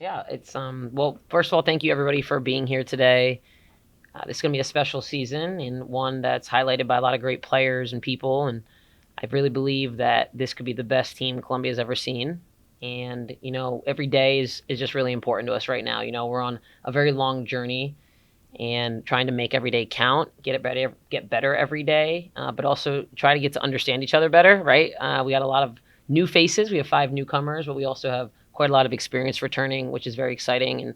Yeah, it's well, first of all, thank you everybody for being here today. This is going to be a special season and one that's highlighted by a lot of great players and people. And I really believe that this could be the best team Colombia's ever seen. And, every day is just really important to us right now. We're on a very long journey and trying to make every day count, get better every day, but also try to get to understand each other better, right? We got a lot of new faces. We have 5 newcomers, but we also have quite a lot of experience returning, which is very exciting. And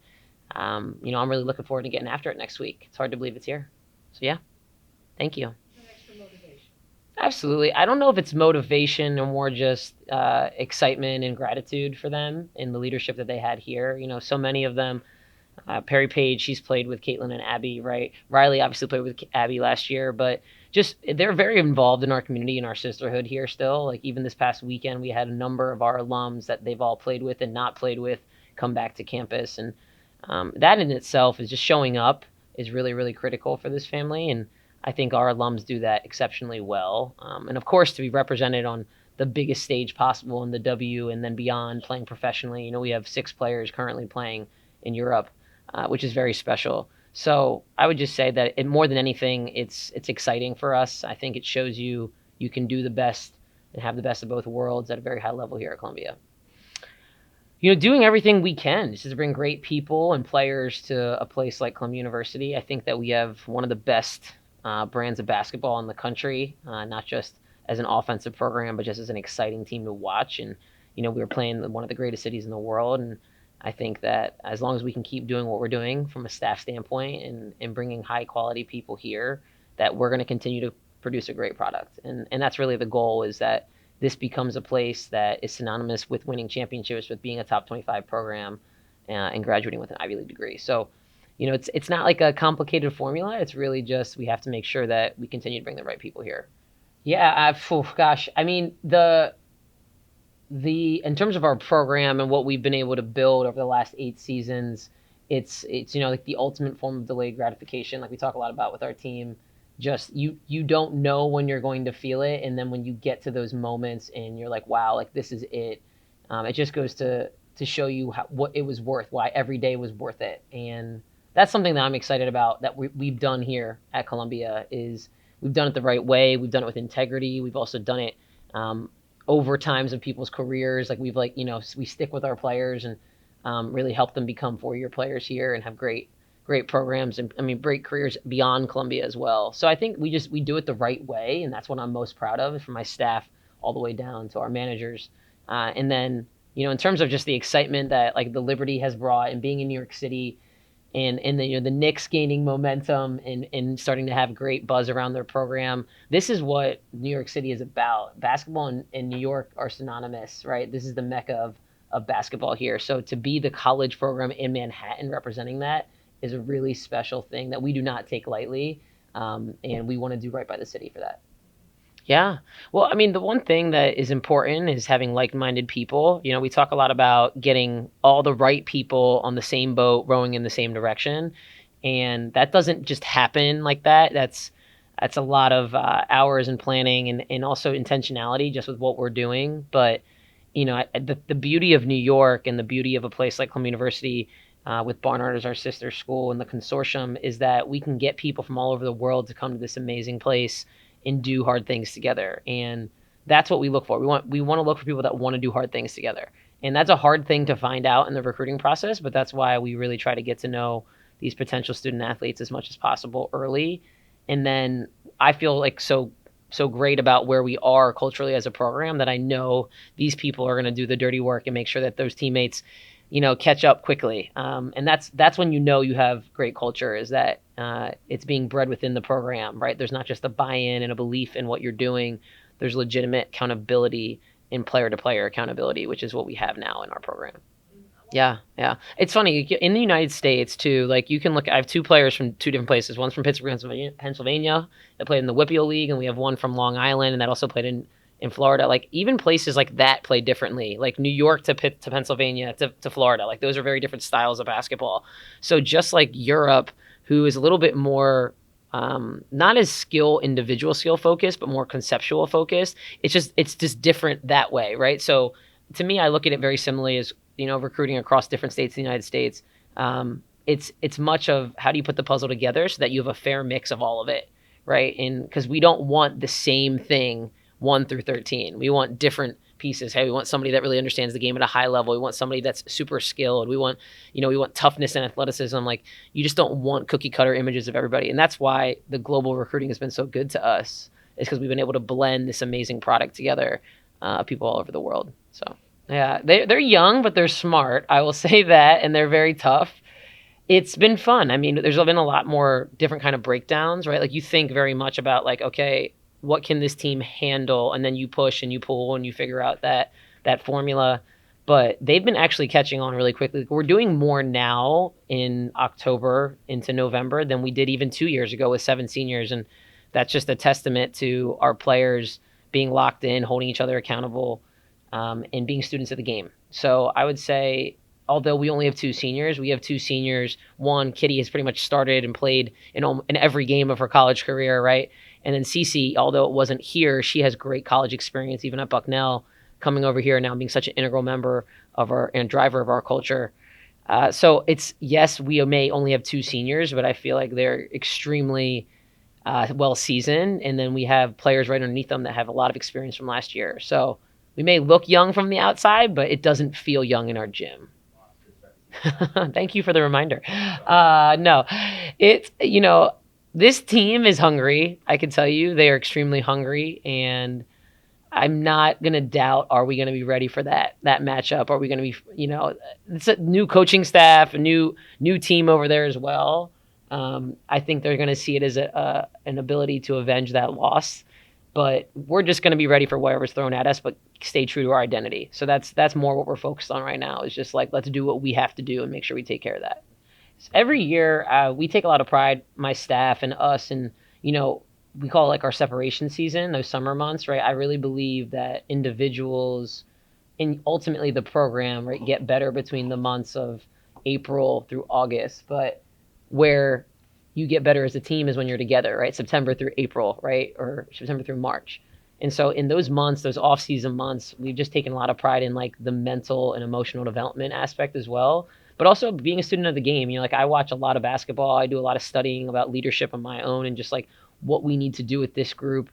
I'm really looking forward to getting after it next week. It's hard to believe it's here. So yeah, thank you. Absolutely. I don't know if it's motivation or more just excitement and gratitude for them and the leadership that they had here. So many of them. Perry Page, she's played with Caitlin and Abby, right? Riley obviously played with Abby last year, but just they're very involved in our community and our sisterhood here still. Like even this past weekend, we had a number of our alums that they've all played with and not played with come back to campus, and that in itself is just showing up is really really critical for this family, and I think our alums do that exceptionally well. And of course, to be represented on the biggest stage possible in the W and then beyond, playing professionally. We have 6 players currently playing in Europe, which is very special. So I would just say that more than anything, it's exciting for us. I think it shows you can do the best and have the best of both worlds at a very high level here at Columbia. Doing everything we can just to bring great people and players to a place like Columbia University. I think that we have one of the best brands of basketball in the country, not just as an offensive program, but just as an exciting team to watch. And we were playing in one of the greatest cities in the world, and I think that as long as we can keep doing what we're doing from a staff standpoint and bringing high quality people here, that we're going to continue to produce a great product. And that's really the goal, is that this becomes a place that is synonymous with winning championships, with being a top 25 program, and graduating with an Ivy League degree. So, it's not like a complicated formula. It's really just we have to make sure that we continue to bring the right people here. Yeah, gosh, I mean the in terms of our program and what we've been able to build over the last 8 seasons, it's like the ultimate form of delayed gratification, like we talk a lot about with our team. Just you don't know when you're going to feel it, and then when you get to those moments and you're like, wow, like this is it. It just goes to show you what it was worth, why every day was worth it. And that's something that I'm excited about, that we've done here at Columbia. Is we've done it the right way. We've done it with integrity. We've also done it over times of people's careers. Like we stick with our players and really help them become 4-year players here and have great programs, and great careers beyond Columbia as well. So I think we do it the right way, and that's what I'm most proud of, from my staff all the way down to our managers. And then in terms of just the excitement that like the Liberty has brought, and being in New York City, and the Knicks gaining momentum and starting to have great buzz around their program. This is what New York City is about. Basketball and New York are synonymous, right? This is the mecca of basketball here. So to be the college program in Manhattan representing that is a really special thing that we do not take lightly, and we want to do right by the city for that. Yeah. Well, the one thing that is important is having like-minded people. We talk a lot about getting all the right people on the same boat, rowing in the same direction, and that doesn't just happen like that. That's a lot of hours and planning, and also intentionality just with what we're doing. But the beauty of New York and the beauty of a place like Columbia University, with Barnard as our sister school and the consortium, is that we can get people from all over the world to come to this amazing place and do hard things together. And that's what we look for. We want to look for people that want to do hard things together. And that's a hard thing to find out in the recruiting process, but that's why we really try to get to know these potential student athletes as much as possible early. And then I feel like so great about where we are culturally as a program, that I know these people are going to do the dirty work and make sure that those teammates catch up quickly. And that's when you have great culture, is that it's being bred within the program, right? There's not just a buy-in and a belief in what you're doing. There's legitimate accountability and player-to-player accountability, which is what we have now in our program. Yeah, yeah. It's funny, in the United States too. Like you can look. I have 2 players from 2 different places. One's from Pittsburgh, Pennsylvania, that played in the WPIAL League, and we have one from Long Island, and that also played in Florida. Like even places like that play differently. Like New York to Pennsylvania to Florida. Like those are very different styles of basketball. So just like Europe, who is a little bit more not as individual skill focused, but more conceptual focused. It's just different that way, right? So to me, I look at it very similarly recruiting across different states in the United States. It's much of how do you put the puzzle together so that you have a fair mix of all of it, right? And because we don't want the same thing 1 through 13. We want different pieces. Hey, we want somebody that really understands the game at a high level. We want somebody that's super skilled. We want toughness and athleticism. Like, you just don't want cookie cutter images of everybody. And that's why the global recruiting has been so good to us, is because we've been able to blend this amazing product together, people all over the world. So yeah, they're young, but they're smart. I will say that, and they're very tough. It's been fun. I mean, there's been a lot more different kind of breakdowns, right? Like, you think very much about, like, okay, what can this team handle? And then you push and you pull and you figure out that formula. But they've been actually catching on really quickly. We're doing more now in October into November than we did even 2 years ago with 7 seniors. And that's just a testament to our players being locked in, holding each other accountable, and being students of the game. So I would say, although we only have 2 seniors, we have 2 seniors. One, Kitty, has pretty much started and played in every game of her college career, right? And then Cece, although it wasn't here, she has great college experience, even at Bucknell, coming over here now, being such an integral member of and driver of our culture. So it's, yes, we may only have 2 seniors, but I feel like they're extremely well seasoned. And then we have players right underneath them that have a lot of experience from last year. So we may look young from the outside, but it doesn't feel young in our gym. Thank you for the reminder. No, it's, this team is hungry. I can tell you they are extremely hungry, and I'm not going to doubt, are we going to be ready for that matchup? Are we going to be, it's a new coaching staff, a new team over there as well. I think they're going to see it as an ability to avenge that loss, but we're just going to be ready for whatever's thrown at us, but stay true to our identity. So that's more what we're focused on right now, is just like, let's do what we have to do and make sure we take care of that. Every year, we take a lot of pride, my staff and us, and, we call it like our separation season, those summer months, right? I really believe that individuals and ultimately the program, right, get better between the months of April through August. But where you get better as a team is when you're together, right? September through April, right? Or September through March. And so in those months, those off-season months, we've just taken a lot of pride in, like, the mental and emotional development aspect as well. But also being a student of the game, like, I watch a lot of basketball. I do a lot of studying about leadership on my own and just, like, what we need to do with this group.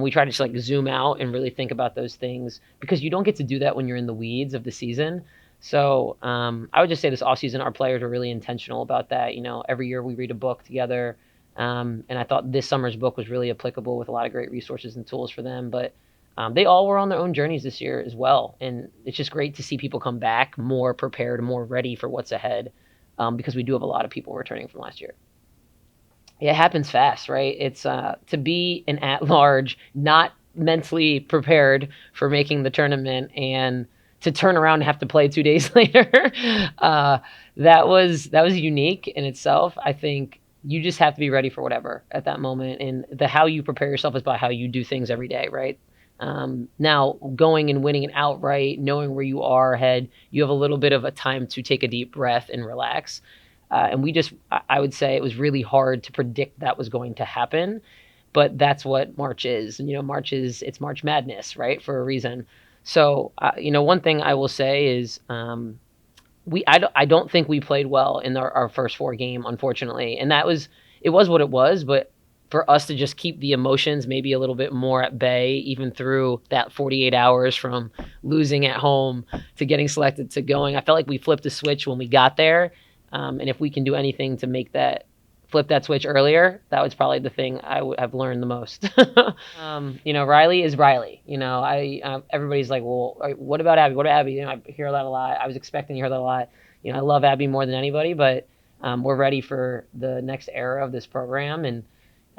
We try to just, like, zoom out and really think about those things, because you don't get to do that when you're in the weeds of the season. So I would just say this offseason, our players are really intentional about that. Every year we read a book together. And I thought this summer's book was really applicable, with a lot of great resources and tools for them. But they all were on their own journeys this year as well. And it's just great to see people come back more prepared, more ready for what's ahead, because we do have a lot of people returning from last year. It happens fast, right? It's to be an at-large, not mentally prepared for making the tournament, and to turn around and have to play 2 days later. That was unique in itself. I think you just have to be ready for whatever at that moment, and how you prepare yourself is by how you do things every day, right? Now, going and winning it outright, knowing where you are ahead, you have a little bit of a time to take a deep breath and relax. And I would say it was really hard to predict that was going to happen, but that's what March is. It's March Madness, right? For a reason. So, one thing I will say is, I don't think we played well in our first 4 game, unfortunately. And it was what it was, but for us to just keep the emotions maybe a little bit more at bay, even through that 48 hours from losing at home to getting selected to going, I felt like we flipped the switch when we got there. And if we can do anything to flip that switch earlier, that was probably the thing I have learned the most. Riley is Riley. Everybody's like, well, what about Abby? What about Abby? I hear that a lot. I was expecting to hear that a lot. I love Abby more than anybody, but we're ready for the next era of this program. And,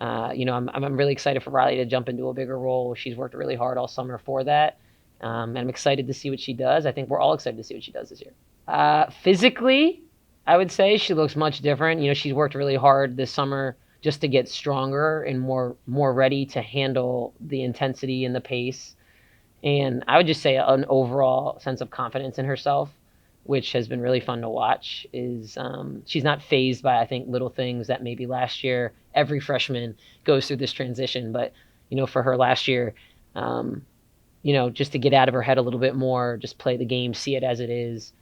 I'm really excited for Riley to jump into a bigger role. She's worked really hard all summer for that. And I'm excited to see what she does. I think we're all excited to see what she does this year. Physically, I would say she looks much different. She's worked really hard this summer just to get stronger and more ready to handle the intensity and the pace. And I would just say an overall sense of confidence in herself, which has been really fun to watch. Is she's not fazed by, I think, little things that maybe last year every freshman goes through this transition. But, for her last year, just to get out of her head a little bit more, just play the game, see it as it is.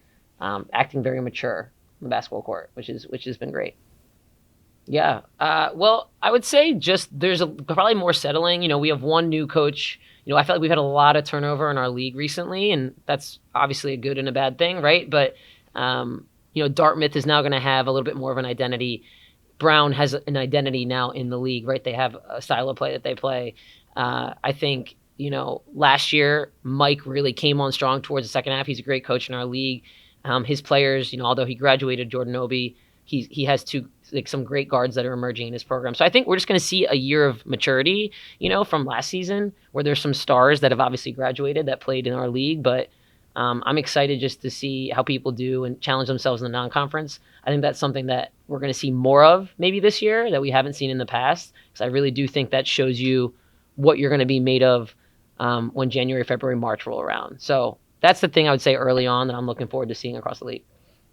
acting very mature on the basketball court, which has been great. Yeah. Well, I would say just there's probably more settling. We have one new coach. I feel like we've had a lot of turnover in our league recently, and that's obviously a good and a bad thing, right? But Dartmouth is now going to have a little bit more of an identity. Brown has an identity now in the league, right? They have a style of play that they play. I think last year Mike really came on strong towards the second half. He's a great coach in our league. His players, although he graduated Jordan Obi, he has some great guards that are emerging in his program. So I think we're just going to see a year of maturity, from last season, where there's some stars that have obviously graduated that played in our league. But I'm excited just to see how people do and challenge themselves in the non-conference. I think that's something that we're going to see more of maybe this year that we haven't seen in the past, because I really do think that shows you what you're going to be made of when January, February, March roll around. So that's the thing I would say early on that I'm looking forward to seeing across the league.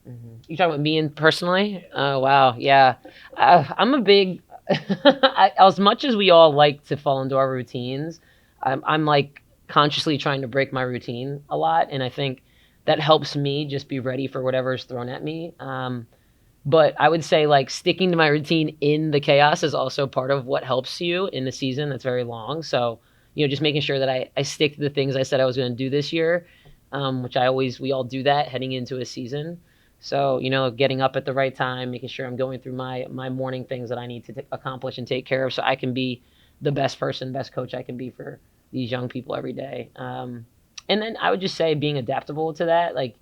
Mm-hmm. You talking about me and personally? Oh, wow. Yeah. I'm a big, as much as we all like to fall into our routines, I'm like consciously trying to break my routine a lot. And I think that helps me just be ready for whatever is thrown at me. But I would say like sticking to my routine in the chaos is also part of what helps you in the season that's very long. So, just making sure that I stick to the things I said I was going to do this year, which we all do that heading into a season. So, getting up at the right time, making sure I'm going through my morning things that I need to accomplish and take care of so I can be the best person, best coach I can be for these young people every day. And then I would just say being adaptable to that. Like,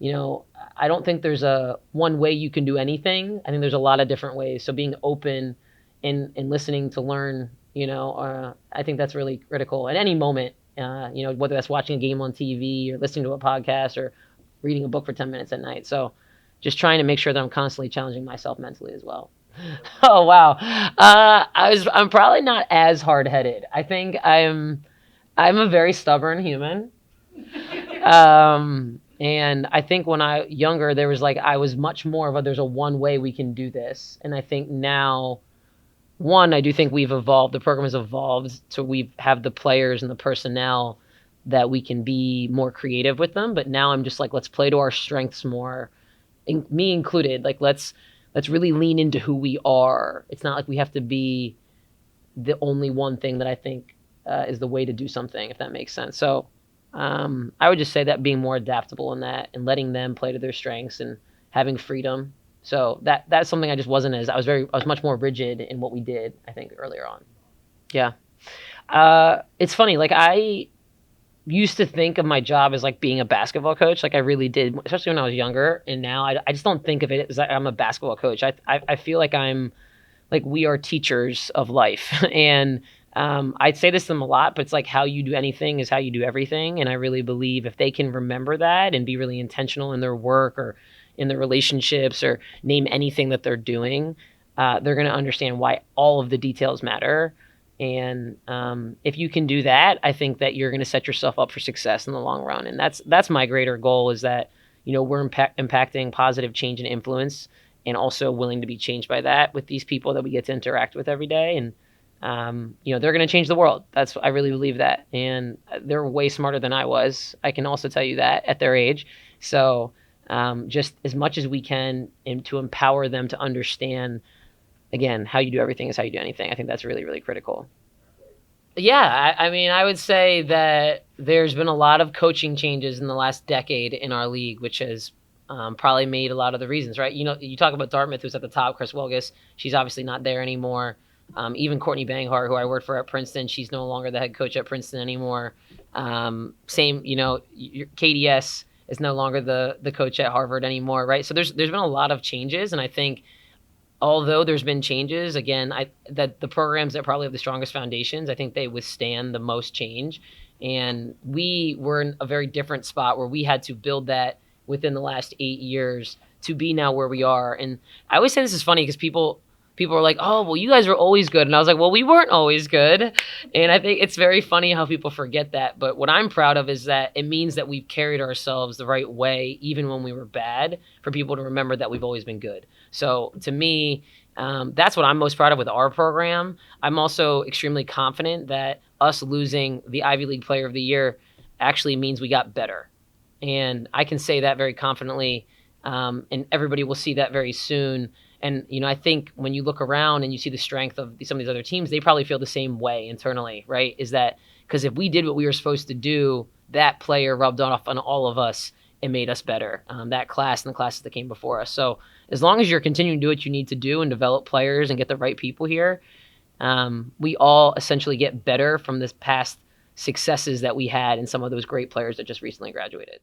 I don't think there's a one way you can do anything. I think there's a lot of different ways. So being open and listening to learn, I think that's really critical at any moment, whether that's watching a game on TV or listening to a podcast or reading a book for 10 minutes at night. So just trying to make sure that I'm constantly challenging myself mentally as well. Oh, wow. I'm probably not as hard-headed. I think I'm a very stubborn human. And I think when I younger, there was I was much more of there's a one way we can do this. And I think now, I do think we've evolved. The program has evolved. So we have the players and the personnel that we can be more creative with them. But now I'm just let's play to our strengths more, me included. Let's really lean into who we are. It's not like we have to be the only one thing that I think is the way to do something, if that makes sense. So I would just say that being more adaptable in that and letting them play to their strengths and having freedom. So that's something I just wasn't as I was much more rigid in what we did, I think, earlier on. Yeah. It's funny. I used to think of my job as being a basketball coach. I really did, especially when I was younger. And now I just don't think of it as I'm a basketball coach. I feel like I'm we are teachers of life. And I'd say this to them a lot, but it's how you do anything is how you do everything. And I really believe if they can remember that and be really intentional in their work or in their relationships or name anything that they're doing, they're going to understand why all of the details matter. And if you can do that, I think that you're going to set yourself up for success in the long run. And that's my greater goal, is that, we're impacting positive change and influence, and also willing to be changed by that with these people that we get to interact with every day. And, they're going to change the world. I really believe that. And they're way smarter than I was. I can also tell you that at their age. So just as much as we can, and to empower them to understand, again, how you do everything is how you do anything. I think that's really, really critical. Yeah, I mean, I would say that there's been a lot of coaching changes in the last decade in our league, which has probably made a lot of the reasons, right? You talk about Dartmouth, who's at the top, Chris Wilgus. She's obviously not there anymore. Even Courtney Banghart, who I worked for at Princeton, she's no longer the head coach at Princeton anymore. Same, KDS is no longer the coach at Harvard anymore, right? So there's been a lot of changes, and I think although there's been changes, again, that the programs that probably have the strongest foundations, I think they withstand the most change. And we were in a very different spot where we had to build that within the last 8 years to be now where we are. And I always say this is funny because people are like, oh, well, you guys were always good. And I was like, well, we weren't always good. And I think it's very funny how people forget that. But what I'm proud of is that it means that we've carried ourselves the right way, even when we were bad, for people to remember that we've always been good. So to me, that's what I'm most proud of with our program. I'm also extremely confident that us losing the Ivy League Player of the Year actually means we got better. And I can say that very confidently, and everybody will see that very soon. And I think when you look around and you see the strength of some of these other teams, they probably feel the same way internally, right? Is that because if we did what we were supposed to do, that player rubbed off on all of us and made us better. That class and the classes that came before us. So as long as you're continuing to do what you need to do and develop players and get the right people here, we all essentially get better from this past successes that we had and some of those great players that just recently graduated.